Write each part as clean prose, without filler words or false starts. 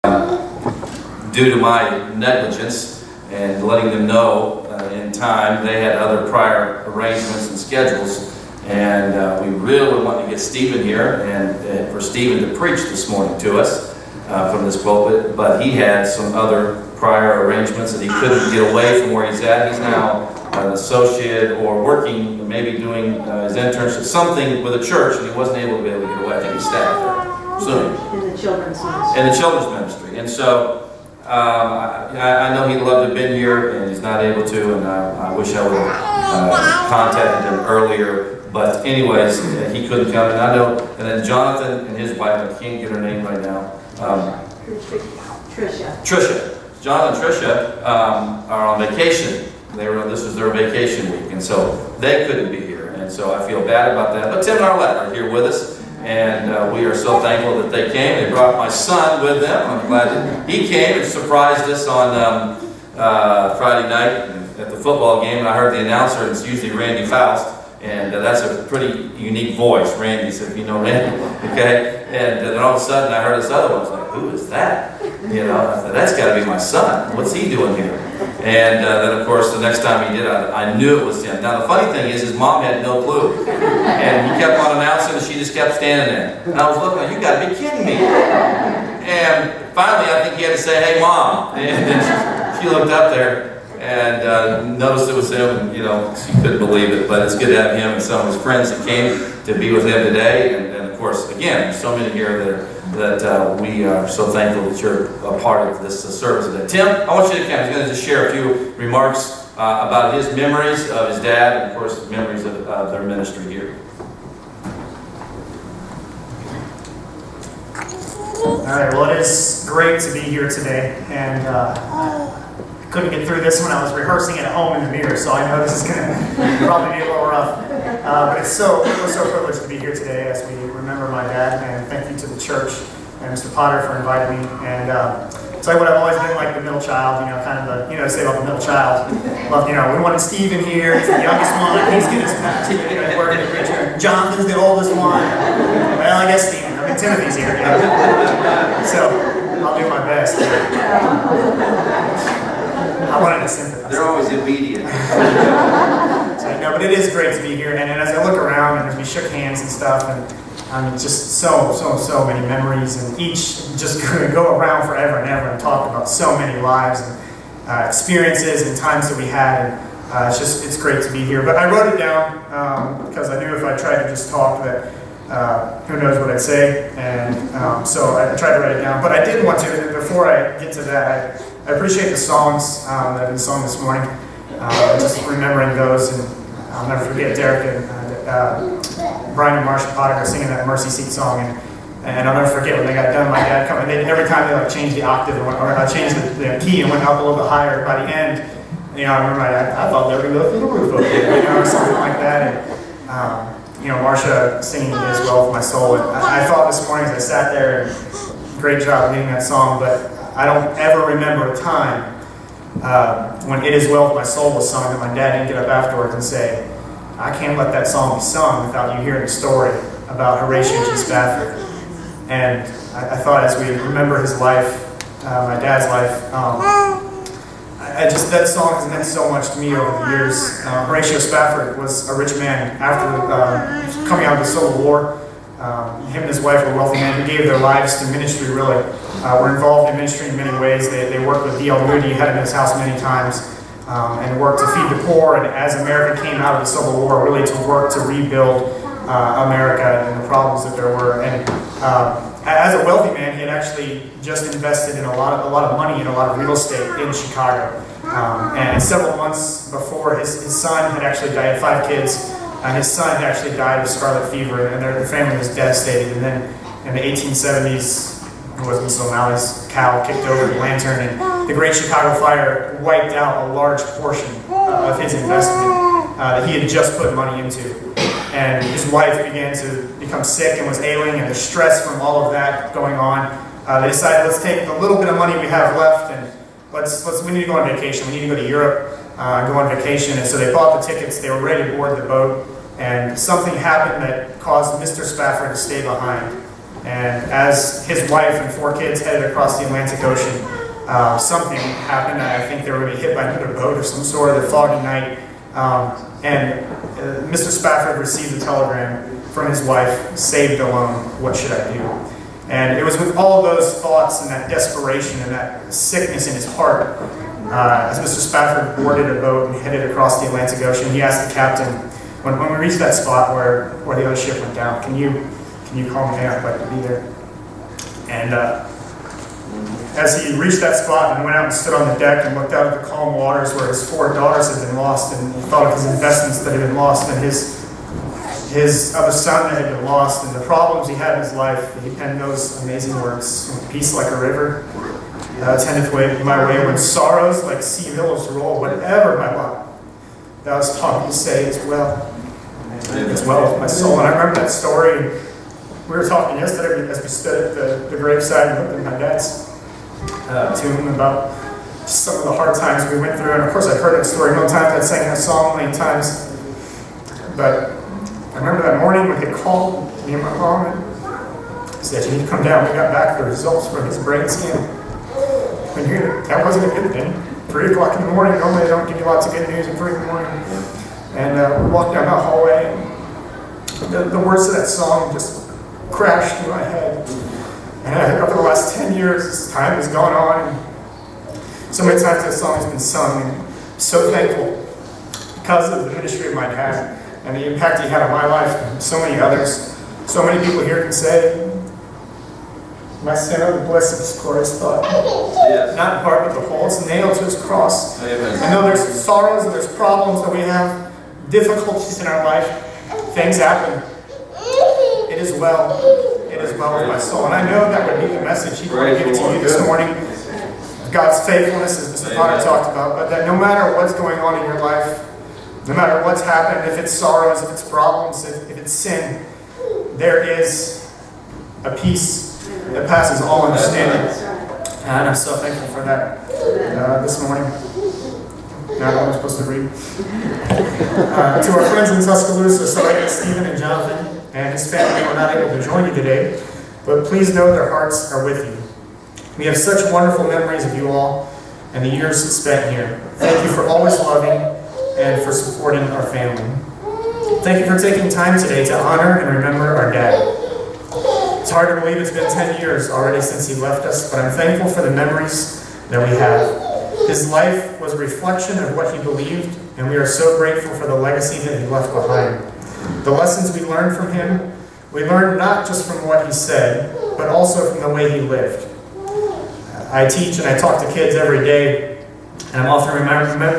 Due to my negligence and letting them know in time, they had other prior arrangements and schedules, and we really wanted to get Stephen here and for Stephen to preach this morning to us from this pulpit, but he had some other prior arrangements that he couldn't get away from where he's at. He's now an associate or working, maybe doing his internship, something with a church, and he wasn't able to get away. I think he's staff there. So, in the children's ministry. In the children's ministry. And so, I know he'd love to have been here, and he's not able to, and I wish I would have contacted him earlier. But anyways, he couldn't come, and I know. And then Jonathan and his wife, I can't get her name right now. Tricia. John and Tricia are on vacation. This was their vacation week, and so they couldn't be here. And so I feel bad about that. But Tim and Arlette are here with us. And we are so thankful that they came. They brought my son with them. I'm glad that he came and surprised us on Friday night at the football game. And I heard the announcer, and it's usually Randy Faust. And that's a pretty unique voice, Randy, so if you know Randy, okay? And then all of a sudden I heard this other one. I was like, who is that? You know, I thought, that's got to be my son. What's he doing here? And then, of course, the next time he did, I knew it was him. Now, the funny thing is, his mom had no clue. And he kept on announcing, and she just kept standing there. And I was looking, you got to be kidding me. And finally, I think he had to say, hey, Mom. And then she looked up there and noticed it was him, and she couldn't believe it. But it's good to have him and some of his friends that came to be with him today. And of course, again, there's so many here that we are so thankful that you're a part of this service today. Tim, I want you to come. He's going to just share a few remarks about his memories of his dad, and of course, his memories of their ministry here. All right, well, it is great to be here today, and I couldn't get through this when I was rehearsing it at home in the mirror, so I know this is going to probably be a little rough. But we're so privileged to be here today as we remember my dad, and thank you to the church and Mr. Potter for inviting me. And tell you what, I've always been like the middle child, kind of the, say about the middle child. Love, we wanted Stephen here, he's the youngest one, he's getting his pastor, working the preacher. Jonathan's the oldest one. Well, I guess Stephen, Timothy's here, So, I'll do my best. I wanted to sympathize. They're always obedient. But it is great to be here. And as I look around and as we shook hands and stuff, and just so many memories, and each just could go around forever and ever and talk about so many lives and experiences and times that we had. And it's great to be here. But I wrote it down because I knew if I tried to just talk that who knows what I'd say. And so I tried to write it down. But I did want to, before I get to that, I appreciate the songs that have been sung this morning. Just remembering those, and I'll never forget Derek and Brian and Marsha Potter singing that Mercy Seat song, and I'll never forget when they got done. My dad coming, every time they changed the octave or changed the key and went up a little bit higher. By the end, I remember I thought they were going to go through the roof over there, or something like that. And Marsha singing "It Is Well With My Soul." And I thought this morning as I sat there, and great job leading that song, but I don't ever remember a time when "It Is Well With My Soul" was sung that my dad didn't get up afterwards and say, I can't let that song be sung without you hearing the story about Horatio G. Spafford. And I thought as we remember his life, my dad's life, that song has meant so much to me over the years. Horatio Spafford was a rich man after coming out of the Civil War. Him and his wife were wealthy men who gave their lives to ministry, really. Were involved in ministry in many ways. They worked with D.L. Moody, had him in his house many times, and worked to feed the poor. And as America came out of the Civil War, really to work to rebuild America and the problems that there were. And as a wealthy man, he had actually just invested in a lot of money in a lot of real estate in Chicago. And several months before, his son had actually died. He had 5 kids. His son had actually died of scarlet fever, and their family was devastated. And then in the 1870s, it wasn't so O'Malley's cow kicked over the lantern, and the Great Chicago Fire wiped out a large portion of his investment that he had just put money into. And his wife began to become sick and was ailing, and the stress from all of that going on, they decided, let's take the little bit of money we have left, and we need to go on vacation. We need to go to Europe, go on vacation. And so they bought the tickets. They were ready to board the boat, and something happened that caused Mr. Spafford to stay behind. And as his wife and 4 kids headed across the Atlantic Ocean, something happened. I think they were going to be hit by another boat of some sort of the foggy night. And Mr. Spafford received a telegram from his wife, "Saved alone, what should I do?" And it was with all those thoughts and that desperation and that sickness in his heart, as Mr. Spafford boarded a boat and headed across the Atlantic Ocean, he asked the captain, when we reached that spot where the other ship went down, can you call me? I'd like to be there. And as he reached that spot and went out and stood on the deck and looked out at the calm waters where his 4 daughters had been lost, and he thought of his investments that had been lost, and his other son that had been lost, and the problems he had in his life, he penned those amazing words: "Peace like a river, tendeth my way, when sorrows like sea billows roll, whatever my lot, thou hast taught me to say, it's well. It's well with my soul." And I remember that story, and we were talking yesterday as we stood at the graveside and looked at my dad's tomb about some of the hard times we went through. And of course, I've heard that story many times. I'd sang that song many times. But I remember that morning when he called me and my mom and said, "You need to come down." We got back the results from his brain scan. When that wasn't a good thing. 3 o'clock in the morning, normally they don't give you lots of good news at 3 in the morning. And we walked down that hallway, and the words of that song just crashed through my head. And over the last 10 years, as time has gone on, and so many times that song has been sung, and I'm so thankful because of the ministry of my dad and the impact he had on my life and so many others. So many people here can say, "Makcen, oh, the bliss of his glorious thought." Yes. Not in part, but the whole. It's nailed to his cross. Amen. I know there's sorrows and there's problems that we have, difficulties in our life. Things happen. It is well. It is well with my soul. And I know that would be the message he wanted to give to you this morning. God's faithfulness, as Mr. Potter talked about, but that no matter what's going on in your life, no matter what's happened, if it's sorrows, if it's problems, if it's sin, there is a peace that passes all understanding. And I'm so thankful for that this morning. Not what I'm supposed to read. To our friends in Tuscaloosa, sorry that Stephen and Jonathan and his family were not able to join you today, but please know their hearts are with you. We have such wonderful memories of you all and the years spent here. Thank you for always loving and for supporting our family. Thank you for taking time today to honor and remember our dad. It's hard to believe it's been 10 years already since he left us, but I'm thankful for the memories that we have. His life was a reflection of what he believed, and we are so grateful for the legacy that he left behind. The lessons we learned from him, we learned not just from what he said, but also from the way he lived. I teach and I talk to kids every day, and I'm often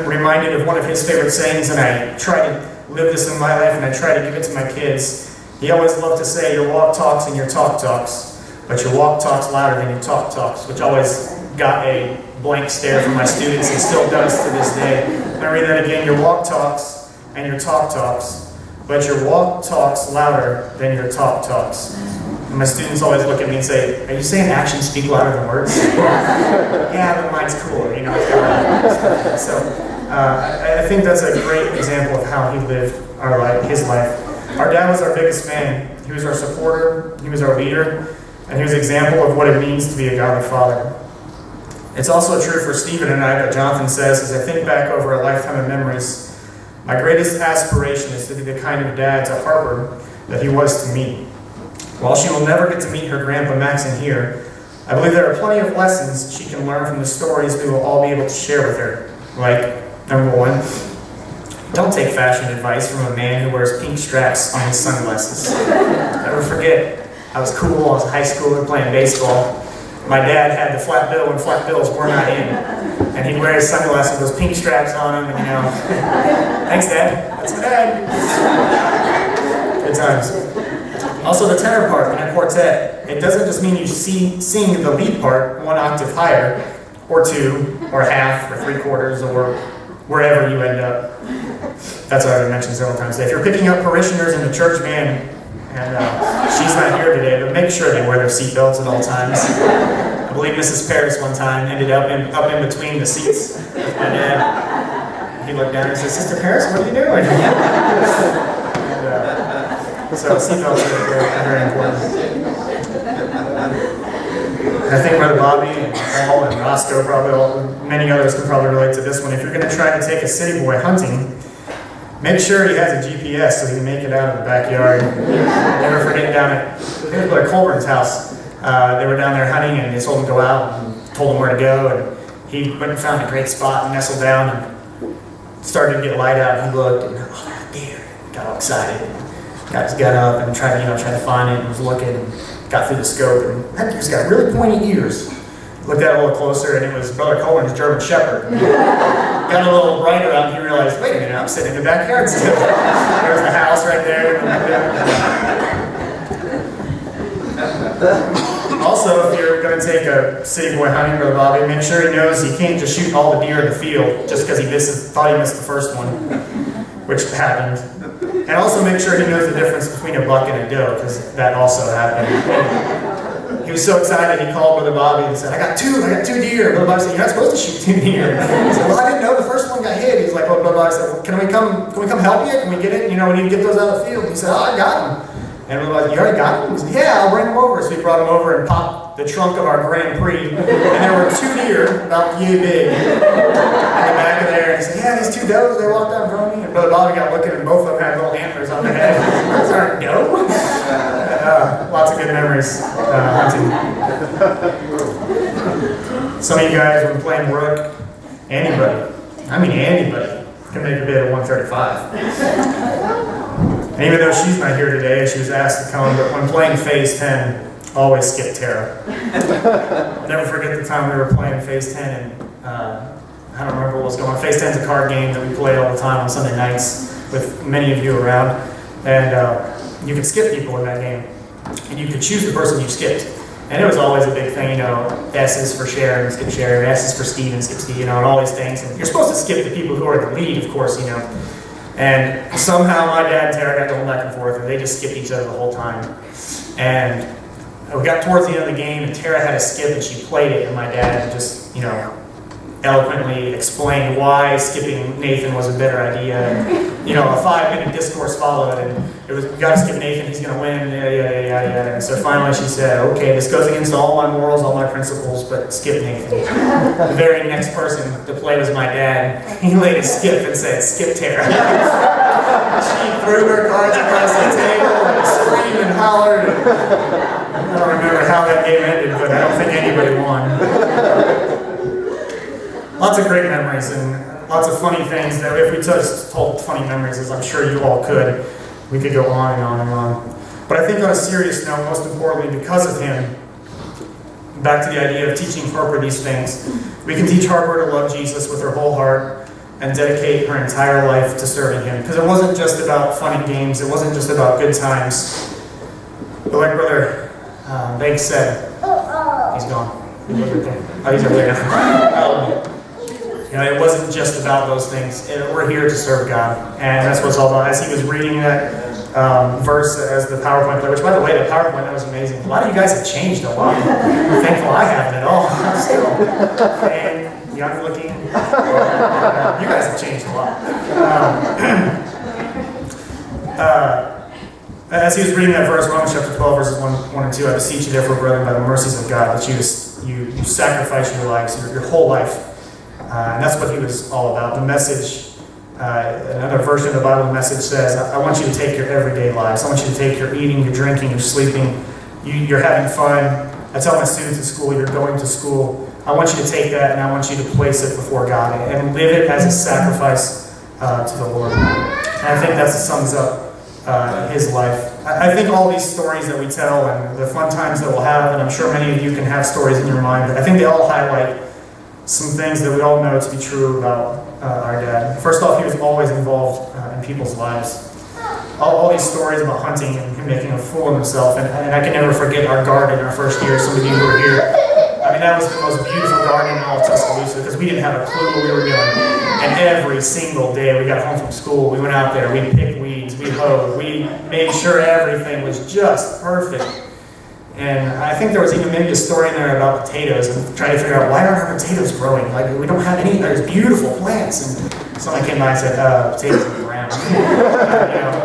reminded of one of his favorite sayings, and I try to live this in my life, and I try to give it to my kids. He always loved to say, "Your walk talks and your talk talks, but your walk talks louder than your talk talks," which always got a blank stare from my students and still does to this day. And I read that again: "Your walk talks and your talk talks, but your walk talks louder than your talk talks." And my students always look at me and say, "Are you saying actions speak louder than words?" Yeah, but mine's cooler, you know. So I think that's a great example of how he lived his life. Our dad was our biggest fan. He was our supporter, he was our leader, and he was an example of what it means to be a godly father. It's also true for Stephen and I, what Jonathan says, as I think back over a lifetime of memories, my greatest aspiration is to be the kind of dad to Harper that he was to me. While she will never get to meet her grandpa Makcen here, I believe there are plenty of lessons she can learn from the stories we will all be able to share with her. Like, number 1, don't take fashion advice from a man who wears pink straps on his sunglasses. Never forget, I was cool, I was a high schooler playing baseball. My dad had the flat bill when flat bills were not in. And he'd wear his sunglasses with those pink straps on him, and you know, thanks Dad, that's my dad. Good times. Also the tenor part in a quartet, it doesn't just mean you sing the lead part 1 octave higher, or 2, or half, or 3/4, or wherever you end up. That's what I've mentioned several times today. If you're picking up parishioners in the church band, and she's not here today, but make sure they wear their seatbelts at all times. I believe Mrs. Paris one time ended up in between the seats with my dad. He looked down and said, "Sister Paris, what are you doing?" And, so seatbelts are very important. And I think Brother Bobby and Paul and Roscoe, many others can probably relate to this one. If you're going to try to take a city boy hunting, make sure he has a GPS so he can make it out of the backyard. Never forget down at Brother Colburn's house. They were down there hunting and they told him to go out and told him where to go. And he went and found a great spot and nestled down and started to get light out. And he looked and, oh, deer. Got all excited. Got his gun up and tried to find it and was looking and got through the scope. And that deer's got really pointy ears. Looked at it a little closer and it was Brother Colburn's German Shepherd. Got a little brighter out and he realized, wait a minute, I'm sitting in the backyard still. There's the house right there. Also, if you're going to take a city boy hunting, Brother Bobby, make sure he knows he can't just shoot all the deer in the field just because he thought he missed the first one, which happened. And also make sure he knows the difference between a buck and a doe, because that also happened. He was so excited, he called Brother Bobby and said, I got two deer. Brother Bobby said, you're not supposed to shoot 2 deer. He said, well, I didn't know the first one got hit. He's like, well, Brother Bobby said, well, can we come help you? Can we get it? We need to get those out of the field. He said, oh, I got them. And Brother Bobby said, you already got them? He said, yeah, I'll bring them over. So we brought them over and popped the trunk of our Grand Prix. And there were 2 deer, about yay big, in the back of there. And he said, yeah, these 2 does, they walked out in front of me. And Brother Bobby got looking and both of them had little antlers on their head. Those aren't doe. Lots of good memories hunting. Some of you guys, when playing rook, anybody can make a bid of 135. And even though she's not here today, she was asked to come, but when playing phase 10, always skip Tara. I'll never forget the time we were playing phase 10, and I don't remember what was going on. Phase 10 is a card game that we play all the time on Sunday nights with many of you around, and you could skip people in that game, and you could choose the person you skipped. And it was always a big thing, S's for Sharon, skip Sharon, S's for Steven, skip Steve, and all these things. And you're supposed to skip the people who are in the lead, of course, And somehow my dad and Tara got going back and forth, and they just skipped each other the whole time. And we got towards the end of the game, and Tara had a skip, and she played it, and my dad just, eloquently explained why skipping Nathan was a better idea. And, a 5-minute discourse followed, and it was, we got to skip Nathan, he's going to win, yada. And so finally she said, okay, this goes against all my morals, all my principles, but skip Nathan. The very next person to play was my dad. He laid a skip and said, skip Tara. She threw her cards across the table and screamed and hollered. I don't remember how that game ended, but I don't think anybody won. Lots of great memories and lots of funny things that if we just told funny memories, as I'm sure you all could, we could go on and on and on. But I think on a serious note, most importantly, because of him, back to the idea of teaching Harper these things, we can teach Harper to love Jesus with her whole heart and dedicate her entire life to serving him. Because it wasn't just about fun and games, it wasn't just about good times. But like Brother Banks said, he's gone. He's over there. Oh, he's over there. It wasn't just about those things. We're here to serve God, and that's what it's all about. As he was reading that verse as the PowerPoint player, which by the way, the PowerPoint, that was amazing. A lot of you guys have changed a lot. I'm thankful I haven't at all. I'm still young looking. You guys have changed a lot. As he was reading that verse, Romans chapter 12, verses 1 and 2, I beseech you therefore, brethren, by the mercies of God, that you sacrifice your lives, your whole life. And that's what he was all about. The message, another version of the Bible, the message says, I want you to take your everyday lives. I want you to take your eating, your drinking, your sleeping, you're having fun. I tell my students in school, you're going to school. I want you to take that and I want you to place it before God and live it as a sacrifice to the Lord. And I think that sums up his life. I think all these stories that we tell and the fun times that we'll have, and I'm sure many of you can have stories in your mind, but I think they all highlight some things that we all know to be true about our dad. First off, he was always involved in people's lives. All these stories about hunting and him making a fool of himself, and I can never forget our garden our first year. Some of you who were here, I mean, that was the most beautiful garden in all of Tuscaloosa because we didn't have a clue what we were doing. And every single day we got home from school, we went out there, we picked weeds, we hoed, we made sure everything was just perfect. And I think there was even maybe a story in there about potatoes and trying to figure out why aren't our potatoes growing? Like, we don't have any, there's beautiful plants. And someone came by and said, potatoes are brown.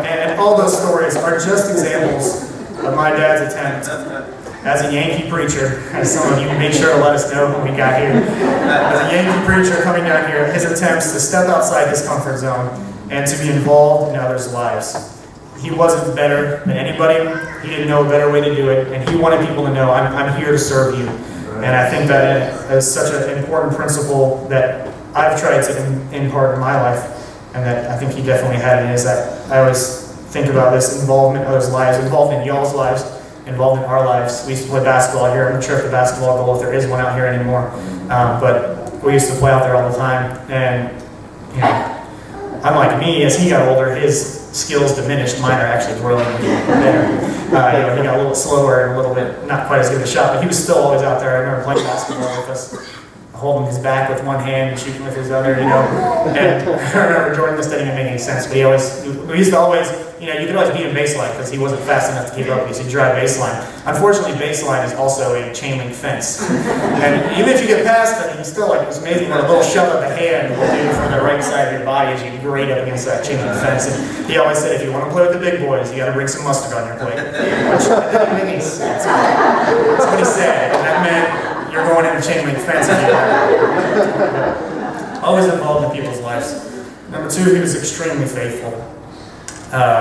And all those stories are just examples of my dad's attempt as a Yankee preacher, as some of you made sure to let us know when we got here, as a Yankee preacher coming down here, his attempts to step outside his comfort zone and to be involved in others' lives. He wasn't better than anybody. He didn't know a better way to do it, and he wanted people to know, I'm here to serve you. And I think that is such an important principle that I've tried to impart in my life, and that I think he definitely had in his. That I always think about this involvement in others' lives, involved in y'all's lives, involved in our lives. We used to play basketball here. I'm not sure if the basketball goal, if there is one out here anymore, but we used to play out there all the time. And you know, unlike me, as he got older, his skills diminished. Mine are actually growing better. He got a little slower and a little bit not quite as good a shot, but he was still always out there. I remember playing basketball with us, holding his back with one hand and shooting with his other, And I remember Jordan, this didn't even make any sense, but we used to always, you could always beat him baseline because he wasn't fast enough to keep up with you, so he'd drive baseline. Unfortunately, baseline is also a chain link fence. And even if you get past it, it's still it's amazing what a little shove of the hand will do from the right side of your body as you grate up against that chain link fence. And he always said, if you want to play with the big boys, you got to bring some mustard on your plate. Which didn't make any sense. That's what he said, and that meant you're going in the chain link fence. Always involved in people's lives. Number two, he was extremely faithful.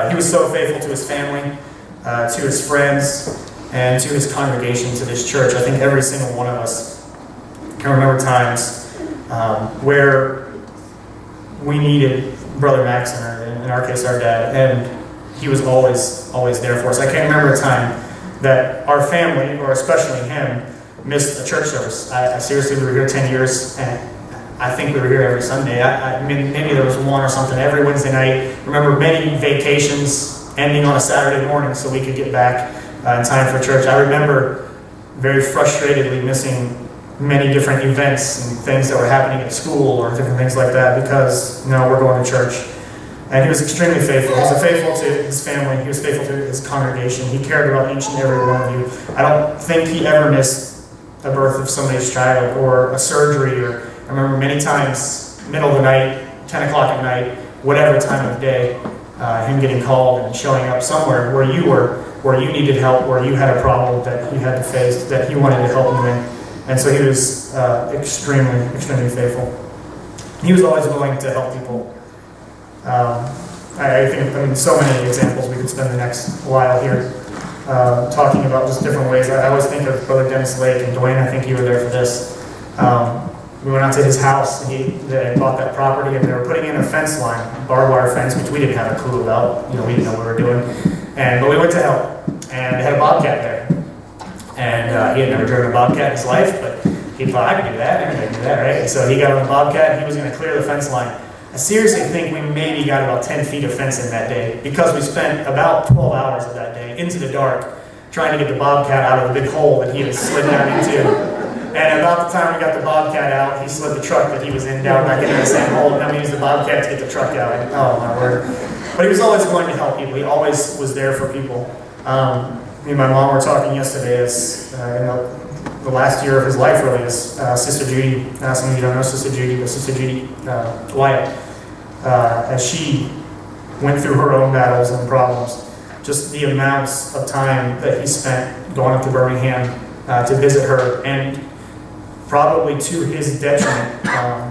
He was so faithful to his family, to his friends, and to his congregation, to this church. I think every single one of us can remember times where we needed Brother Makcen, or in our case, our dad, and he was always there for us. I can't remember a time that our family, or especially him, missed a church service. Seriously, we were here 10 years, and I think we were here every Sunday. I mean, maybe there was one or something every Wednesday night. Remember many vacations ending on a Saturday morning so we could get back in time for church. I remember very frustratedly missing many different events and things that were happening at school or different things like that because, we're going to church. And he was extremely faithful. He was faithful to his family. He was faithful to his congregation. He cared about each and every one of you. I don't think he ever missed a birth of somebody's child or a surgery, or I remember many times, middle of the night, 10 o'clock at night, whatever time of day, him getting called and showing up somewhere where you were, where you needed help, where you had a problem that you had to face, that he wanted to help you in. And so he was extremely faithful. He was always willing to help people. I think, so many examples. We could spend the next while here talking about just different ways. I always think of Brother Dennis Lake, and Dwayne, I think you were there for this. We went out to his house, and they bought that property, and they were putting in a fence line, barbed wire fence, which we didn't have a clue about. We didn't know what we were doing. But we went to help, and they had a bobcat there. And he had never driven a bobcat in his life, but he thought, I could do that, I could do that, right? And so he got on the bobcat, and he was going to clear the fence line. I seriously think we maybe got about 10 feet of fence in that day, because we spent about 12 hours of that day into the dark trying to get the bobcat out of the big hole that he had slid down into. And about the time we got the bobcat out, he slid the truck that he was in down back into the same hole, and now we used the bobcat to get the truck out. And, oh my word. But he was always willing to help people. He always was there for people. Me and my mom were talking yesterday as in the last year of his life, really, as Sister Judy, some of you don't know Sister Judy, but Sister Judy Wyatt, as she went through her own battles and problems, just the amounts of time that he spent going up to Birmingham to visit her, and probably to his detriment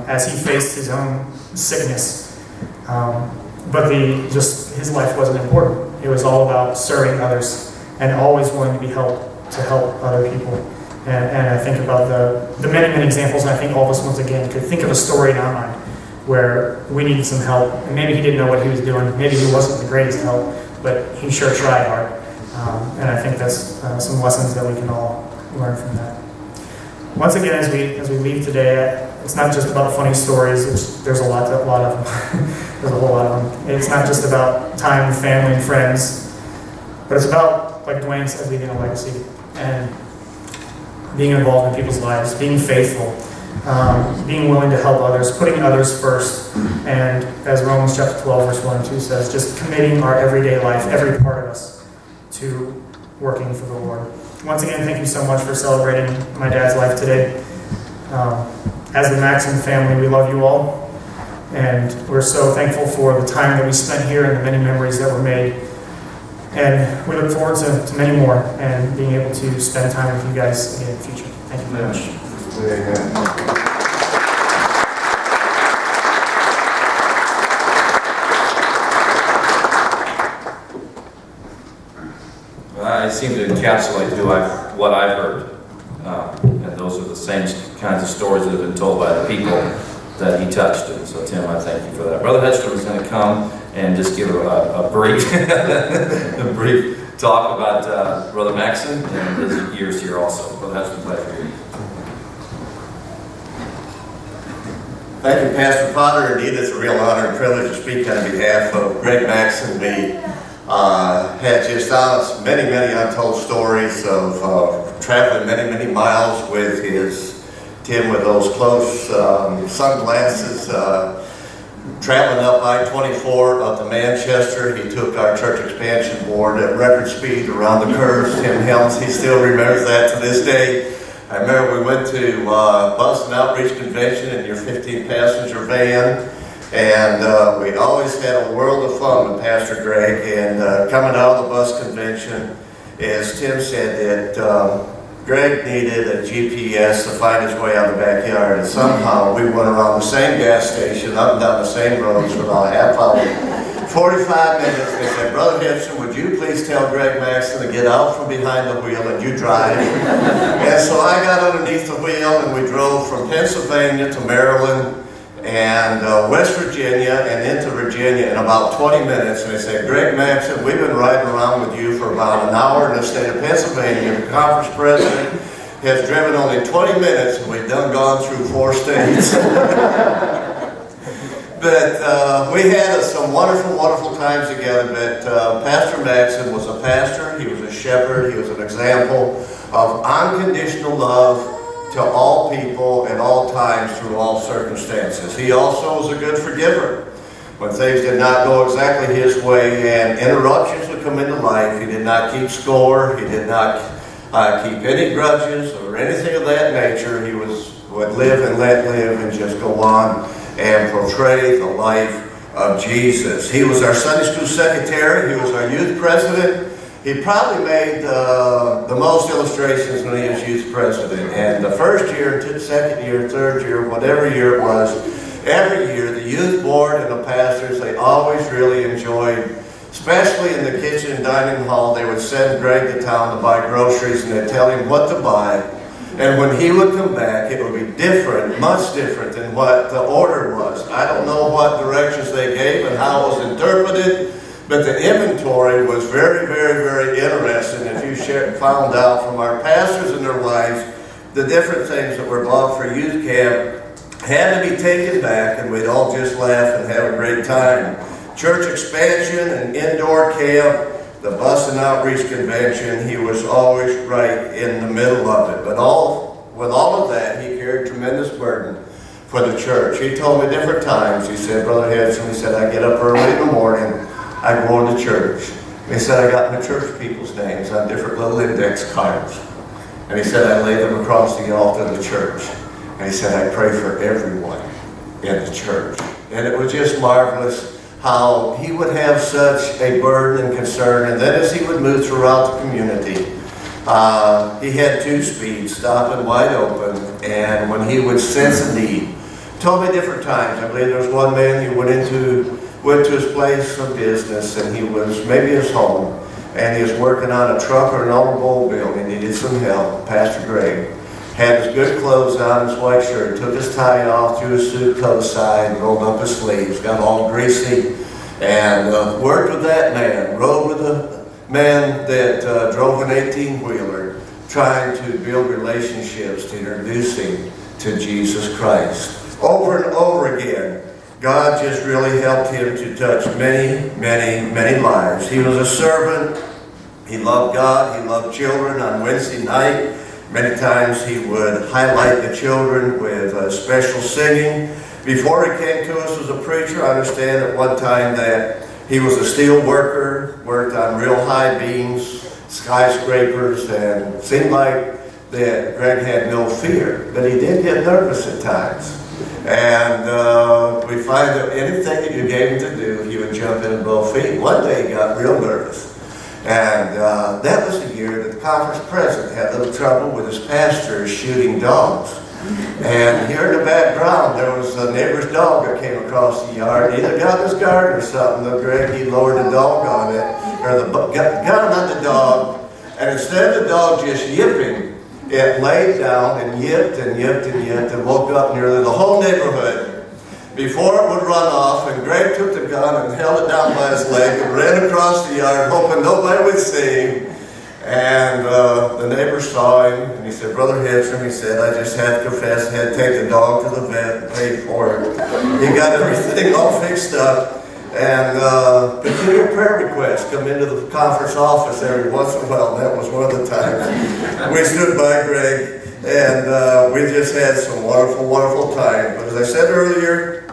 as he faced his own sickness. But his life wasn't important. It was all about serving others and always willing to help other people. And I think about the many examples, and I think all of us once again could think of a story in our mind where we needed some help, and maybe he didn't know what he was doing, maybe he wasn't the greatest help, but he sure tried hard. And I think that's some lessons that we can all learn from that. Once again, as we leave today, it's not just about funny stories, which there's a lot of them. There's a whole lot of them. It's not just about time with family and friends, but it's about, like Dwayne says, leaving a legacy and being involved in people's lives, being faithful, being willing to help others, putting others first, and as Romans chapter 12, verse 1 and 2 says, just committing our everyday life, every part of us, to working for the Lord. Once again, thank you so much for celebrating my dad's life today. As the Makcen family, we love you all, and we're so thankful for the time that we spent here and the many memories that were made. And we look forward to many more and being able to spend time with you guys again in the future. Thank you very much. Amen. I seem to encapsulate what I've heard. And those are the same kinds of stories that have been told by the people that he touched. And so, Tim, I thank you for that. Brother Hedstrom is going to come and just give a brief, a brief talk about Brother Makcen and his years here also. Brother Hedstrom, glad to hear you. Thank you, Pastor Potter. Indeed, it's a real honor and privilege to speak on behalf of Greg Makcen. We had just many, many untold stories of traveling many, many miles with Tim with those close sunglasses, traveling up I-24 up to Manchester. He took our church expansion board at record speed around the curves. Tim Helms, he still remembers that to this day. I remember we went to Bus and Outreach Convention in your 15-passenger van, and we always had a world of fun with Pastor Greg. And coming out of the bus convention, as Tim said, that Greg needed a GPS to find his way out of the backyard, and somehow we went around the same gas station, up and down the same roads for about a half hour. 45 minutes, they said, Brother Hedstrom, would you please tell Greg Makcen to get out from behind the wheel and you drive? And so I got underneath the wheel and we drove from Pennsylvania to Maryland and West Virginia and into Virginia in about 20 minutes. And they said, Greg Makcen, we've been riding around with you for about an hour in the state of Pennsylvania. The conference president has driven only 20 minutes and we've gone through 4 states. But we had some wonderful, wonderful times together. But Pastor Makcen was a pastor, he was a shepherd, he was an example of unconditional love to all people at all times through all circumstances. He also was a good forgiver. When things did not go exactly his way and interruptions would come into life, he did not keep score, he did not keep any grudges or anything of that nature. He would live and let live and just go on and portray the life of Jesus. He was our Sunday school secretary. He was our youth president. He probably made the most illustrations when he was youth president. And the first year, second year, third year, whatever year it was, every year the youth board and the pastors, they always really enjoyed, especially in the kitchen and dining hall, they would send Greg to town to buy groceries and they'd tell him what to buy. And when he would come back, it would be different, much different than what the order was. I don't know what directions they gave and how it was interpreted, but the inventory was very, very, very interesting. If you found out from our pastors and their wives, the different things that were bought for youth camp had to be taken back, and we'd all just laugh and have a great time. Church expansion and indoor camp, the Bus and Outreach Convention, he was always right in the middle of it. But with all of that, he carried tremendous burden for the church. He told me different times, he said, Brother Hedstrom, he said, I get up early in the morning, I go into church. He said, I got my church people's names on different little index cards. And he said, I lay them across the altar of the church. And he said, I pray for everyone in the church. And it was just marvelous how he would have such a burden and concern, and then as he would move throughout the community, he had 2 speeds, stopping wide open, and when he would sense a need, told me different times. I believe there was one man who went to his place of business, and he was maybe his home, and he was working on a truck or an automobile building. He needed some help. Pastor Greg had his good clothes on, his white shirt, took his tie off, threw his suit coat aside, rolled up his sleeves, got all greasy, and worked with that man, rode with a man that drove an 18-wheeler, trying to build relationships to introduce him to Jesus Christ. Over and over again, God just really helped him to touch many, many, many lives. He was a servant. He loved God. He loved children. On Wednesday night, many times he would highlight the children with special singing. Before he came to us as a preacher, I understand at one time that he was a steel worker, worked on real high beams, skyscrapers, and it seemed like that Greg had no fear, but he did get nervous at times. And we find that anything that you gave him to do, he would jump in both feet. One day he got real nervous. And that was the year that the conference president had a little trouble with his pastor shooting dogs. And here in the background, there was a neighbor's dog that came across the yard. He either got in his garden or something. The Greg, he lowered the dog on it, or the gun on the dog. And instead of the dog just yipping, it laid down and yipped and yipped and yipped and woke up nearly the whole neighborhood before it would run off. And Greg took the gun and held it down by his leg and ran across the yard, hoping nobody would see him. And the neighbor saw him, and he said, "Brother Hedstrom," he said, "I just have to confess, I had to take the dog to the vet and pay for it." He got everything all fixed up. And peculiar prayer requests come into the conference office every once in a while, and that was one of the times. We stood by Greg, and we just had some wonderful, wonderful time. But as I said earlier,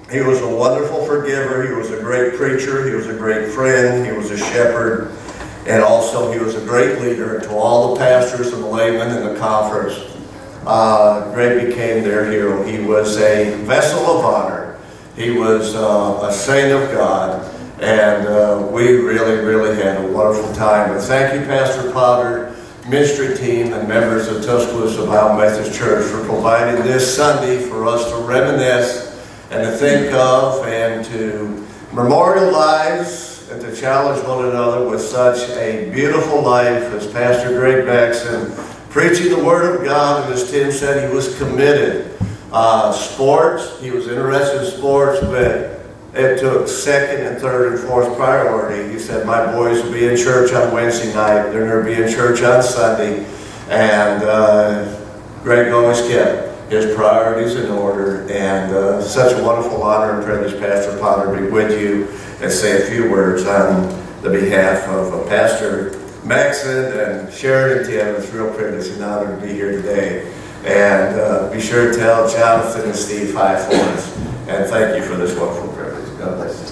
he was a wonderful forgiver, he was a great preacher, he was a great friend, he was a shepherd. And also, he was a great leader to all the pastors and the laymen in the conference. Greg became their hero. He was a vessel of honor. He was a saint of God. And we really, really had a wonderful time. And thank you, Pastor Potter, ministry team, and members of Tuscaloosa Bible Methodist Church for providing this Sunday for us to reminisce and to think of and to memorialize and to challenge one another with such a beautiful life as Pastor Greg Makcen, preaching the Word of God, and as Tim said, he was committed. Sports, he was interested in sports, but it took second and third and fourth priority. He said, "My boys will be in church on Wednesday night, they're going to be in church on Sunday," and Greg always kept his priorities in order, and such a wonderful honor and privilege, Pastor Potter, to be with you and say a few words on the behalf of Pastor Makcen and Sharon and Tim. It's a real privilege and honor to be here today. And be sure to tell Jonathan and Steve hi for us. And thank you for this wonderful privilege. God bless you.